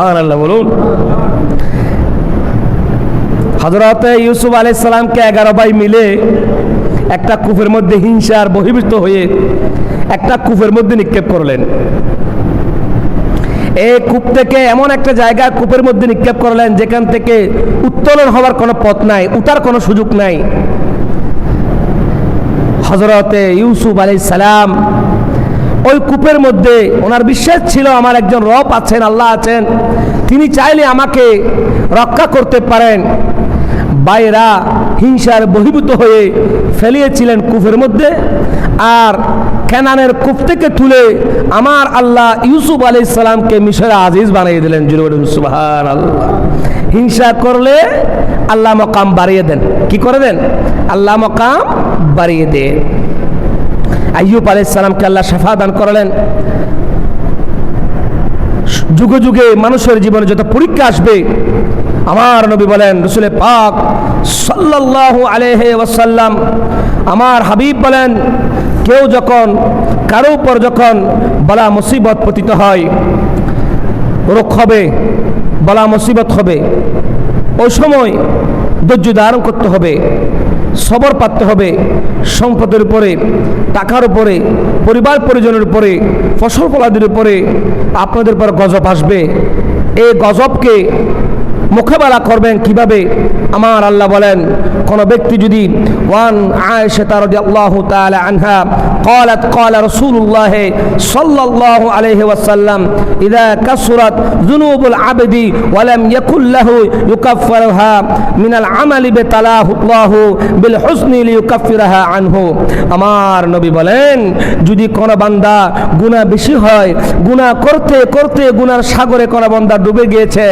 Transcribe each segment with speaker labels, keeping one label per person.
Speaker 1: সুবহানাল্লাহ বলুন। হযরত ইউসুফ আলাইহিস সালামকে 11 ভাই মিলে একটা কূপের মধ্যে হিংসার বশীভূত হয়ে একটা কূপের মধ্যে নিক্ষেপ করলেন। এই কূপ থেকে এমন একটা জায়গায় কূপের মধ্যে নিক্ষেপ করলেন যেখান থেকে উত্তোলন হওয়ার কোনো পথ নাই, উঠার কোনো সুযোগ নাই। হযরতে ইউসুফ আলাইহিস সালাম ওই কূপের মধ্যে ওনার বিশ্বাস ছিল আমার একজন রব আছেন, আল্লাহ আছেন, তিনি চাইলে আমাকে রক্ষা করতে পারেন। বাইরা হিংসার বশীভূত হয়ে ফেলিয়েছিলেন কূপের মধ্যে, আর কেনানের কূপ থেকে তুলে আমার আল্লাহ ইউসুফ আলাইহিস সালামকে মিশরে আজিজ বানিয়ে দিলেন। সুবহানাল্লাহ। হিংসা করলে আল্লাহ মকাম বাড়িয়ে দেন। কি করে দেন? আল্লাহ মকাম বাড়িয়ে দেন। আইয়ুব আলাইহিস সালামকে আল্লাহ শিফা দান করলেন। যুগে যুগে মানুষের জীবনে যত পরীক্ষা আসবে, আমার নবী বলেন, রাসূল পাক সাল্লাল্লাহু আলাইহি ওয়াসাল্লাম আমার হাবিব বলেন, কেউ যখন কারো উপর যখন বলা মুসিবত পতিত হয়, রোগ হবে, বলা মুসিবত হবে, ওই সময় ধৈর্য ধারণ করতে হবে, সবর পাতে হবে। সম্পদের উপরে, টাকার উপরে, পরিবার পরিজনের উপরে, ফসল ফলাদের উপরে আপনাদের উপর গজব আসবে। এই গজবকে মোকাবেলা করবেন কিভাবে? আমার আল্লাহ বলেন, কোন ব্যক্তি যদি ওয়ান আয়েশা রাদিয়াল্লাহু তাআলা আনহা قالت قال رسول الله صلى الله عليه وسلم اذا كثرت ذنوب العبد ولم يكن له يكفرها من العمل بتلاه الله بالحسن ليكفرها عنه। আমার নবী বলেন, যদি কোন বান্দা গুনাহ বেশি হয়, গুনাহ করতে করতে গুনার সাগরে কোন বান্দা ডুবে গিয়েছে,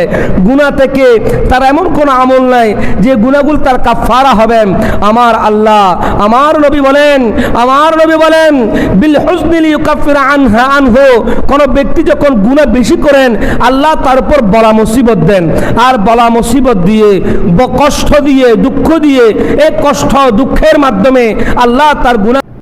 Speaker 1: গুনাহ থেকে তার এমন কোন আমল নাই যে গুনাহগুলো তার কাফারা হবে, আমার আল্লাহ আমার নবী বলেন বিল হুসনি লিইউকাফিরা আনহু। কোন ব্যক্তি যখন গুনাহ বেশি করেন, আল্লাহ তার উপর বলা মুসিবত দেন, আর বলা মুসিবত দিয়ে, কষ্ট দিয়ে, দুঃখ দিয়ে, এই কষ্ট দুঃখের মাধ্যমে আল্লাহ তার গুনাহ